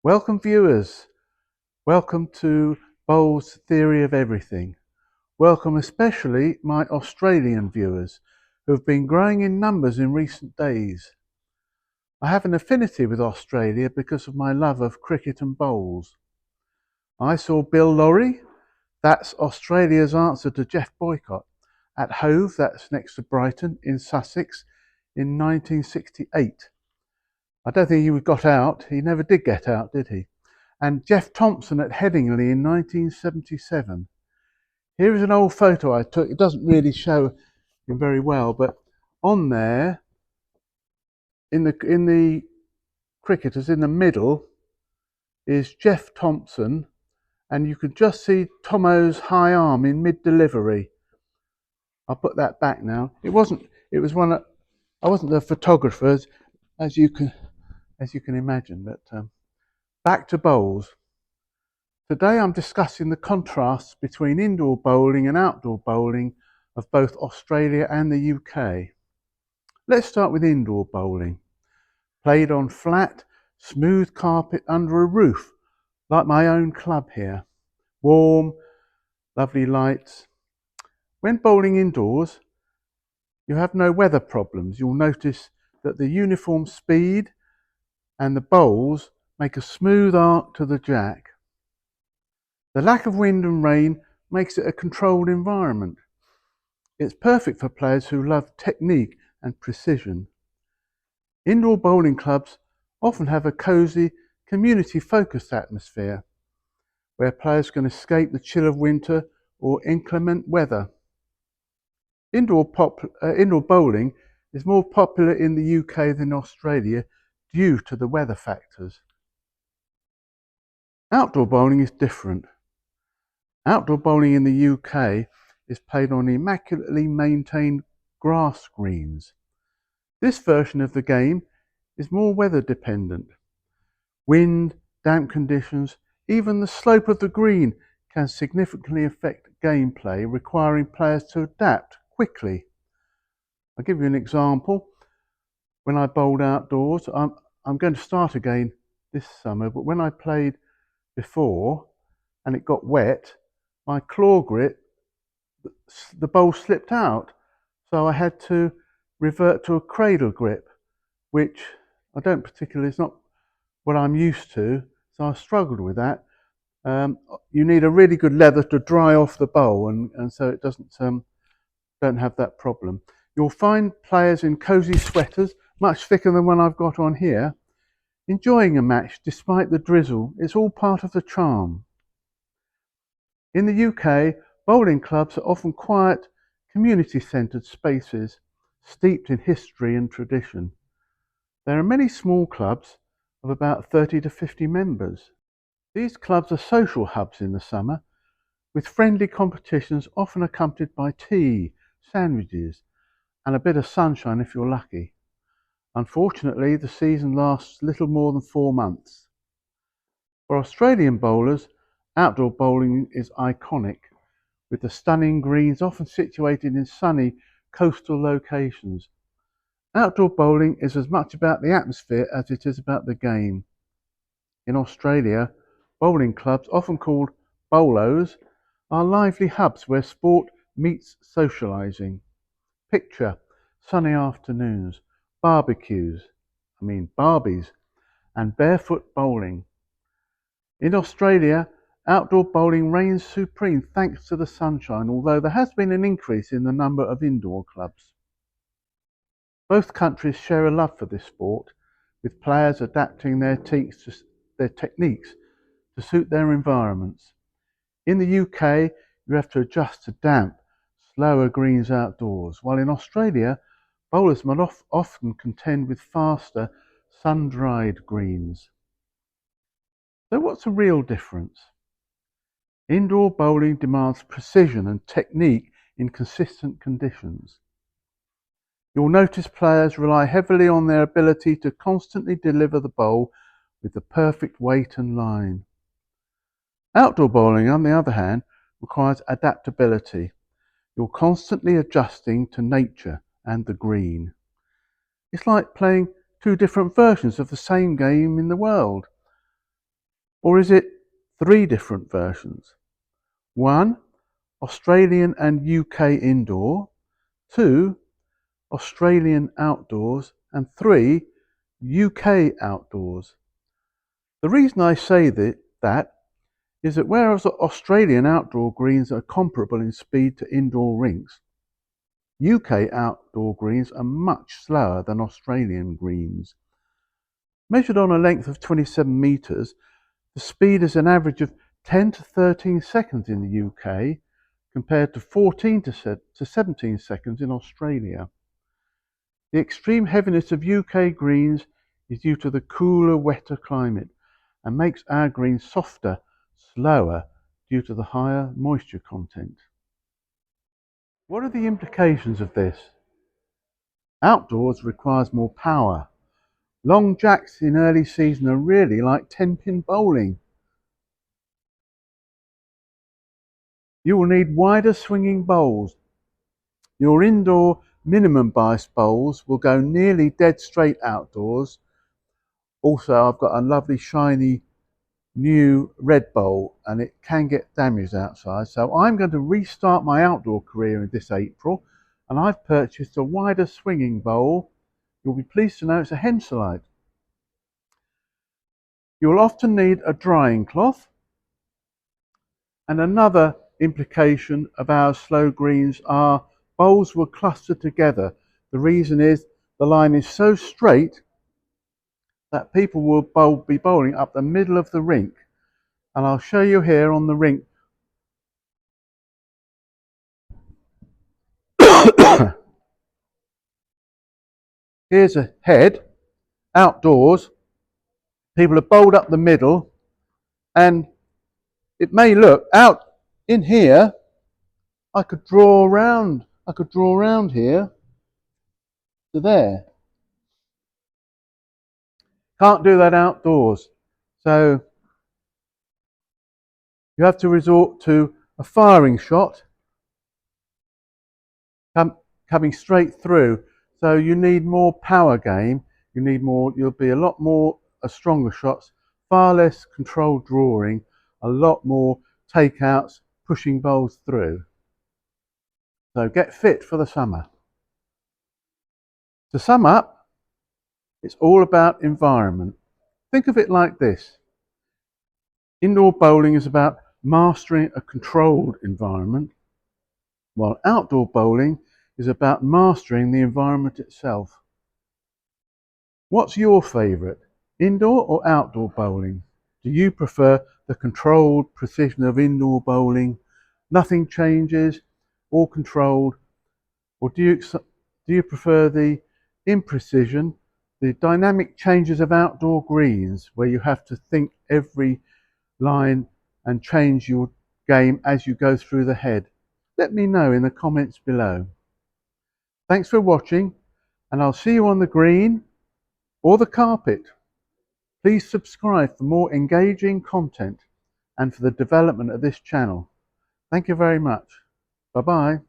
Welcome viewers, welcome to Bowles' Theory of Everything. Welcome especially my Australian viewers who have been growing in numbers in recent days. I have an affinity with Australia because of my love of cricket and bowls. I saw Bill Lawry, that's Australia's answer to Jeff Boycott, at Hove, that's next to Brighton in Sussex in 1968. I don't think he got out, he never did get out, did he? And Jeff Thompson at Headingley in 1977. Here is an old photo I took. It doesn't really show him very well, but on there, in the cricketers in the middle, is Jeff Thompson, and you can just see Tomo's high arm in mid-delivery. I'll put that back now. It was one of, I wasn't the photographer, as you can imagine, but back to bowls. Today I'm discussing the contrasts between indoor bowling and outdoor bowling of both Australia and the UK. Let's start with indoor bowling. Played on flat, smooth carpet under a roof, like my own club here. Warm, lovely lights. When bowling indoors, you have no weather problems. You'll notice that the uniform speed and the bowls make a smooth arc to the jack. The lack of wind and rain makes it a controlled environment. It's perfect for players who love technique and precision. Indoor bowling clubs often have a cosy, community-focused atmosphere where players can escape the chill of winter or inclement weather. Indoor bowling is more popular in the UK than Australia due to the weather factors. Outdoor bowling is different. Outdoor bowling in the UK is played on immaculately maintained grass greens. This version of the game is more weather dependent. Wind, damp conditions, even the slope of the green can significantly affect gameplay, requiring players to adapt quickly. I'll give you an example. When I bowled outdoors, I'm going to start again this summer, but when I played before and it got wet, my claw grip, the bowl slipped out, so I had to revert to a cradle grip, which I don't particularly, it's not what I'm used to, so I struggled with that. You need a really good leather to dry off the bowl, and so it don't have that problem. You'll find players in cosy sweaters, much thicker than one I've got on here, enjoying a match despite the drizzle. It's all part of the charm. In the UK, bowling clubs are often quiet, community-centred spaces, steeped in history and tradition. There are many small clubs of about 30 to 50 members. These clubs are social hubs in the summer, with friendly competitions often accompanied by tea, sandwiches, and a bit of sunshine if you're lucky. Unfortunately, the season lasts little more than 4 months. For Australian bowlers, outdoor bowling is iconic, with the stunning greens often situated in sunny coastal locations. Outdoor bowling is as much about the atmosphere as it is about the game. In Australia, bowling clubs, often called bowlos, are lively hubs where sport meets socializing. Picture sunny afternoons, barbies, and barefoot bowling. In Australia, outdoor bowling reigns supreme thanks to the sunshine, although there has been an increase in the number of indoor clubs. Both countries share a love for this sport, with players adapting their techniques to suit their environments. In the UK, you have to adjust to damp, slower greens outdoors, while in Australia, bowlers must often contend with faster, sun-dried greens. So what's the real difference? Indoor bowling demands precision and technique in consistent conditions. You'll notice players rely heavily on their ability to constantly deliver the bowl with the perfect weight and line. Outdoor bowling, on the other hand, requires adaptability. You're constantly adjusting to nature and the green. It's like playing two different versions of the same game in the world. Or is it 3 different versions? 1, Australian and UK indoor. 2, Australian outdoors. And 3, UK outdoors. The reason I say that is that whereas Australian outdoor greens are comparable in speed to indoor rinks, UK outdoor greens are much slower than Australian greens. Measured on a length of 27 metres, the speed is an average of 10 to 13 seconds in the UK, compared to 14 to 17 seconds in Australia. The extreme heaviness of UK greens is due to the cooler, wetter climate and makes our greens softer, slower, due to the higher moisture content. What are the implications of this? Outdoors requires more power. Long jacks in early season are really like 10-pin bowling. You will need wider swinging bowls. Your indoor minimum bias bowls will go nearly dead straight outdoors. Also, I've got a lovely shiny new red bowl and it can get damaged outside. So I'm going to restart my outdoor career in this April, and I've purchased a wider swinging bowl. You'll be pleased to know it's a Henselite. You'll often need a drying cloth. And another implication of our slow greens are bowls will cluster together. The reason is the line is so straight that people will be bowling up the middle of the rink. And I'll show you here on the rink. Here's a head outdoors. People have bowled up the middle, and it may look out in here. I could draw around here to there. Can't do that outdoors. So you have to resort to a firing shot coming straight through. So you need more power game. You'll be a lot more stronger shots, far less controlled drawing, a lot more takeouts, pushing bowls through. So get fit for the summer. To sum up, it's all about environment. Think of it like this. Indoor bowling is about mastering a controlled environment, while outdoor bowling is about mastering the environment itself. What's your favourite, indoor or outdoor bowling? Do you prefer the controlled precision of indoor bowling, nothing changes, all controlled, or do you prefer the imprecision, the dynamic changes of outdoor greens, where you have to think every line and change your game as you go through the head? Let me know in the comments below. Thanks for watching, and I'll see you on the green or the carpet. Please subscribe for more engaging content and for the development of this channel. Thank you very much. Bye bye.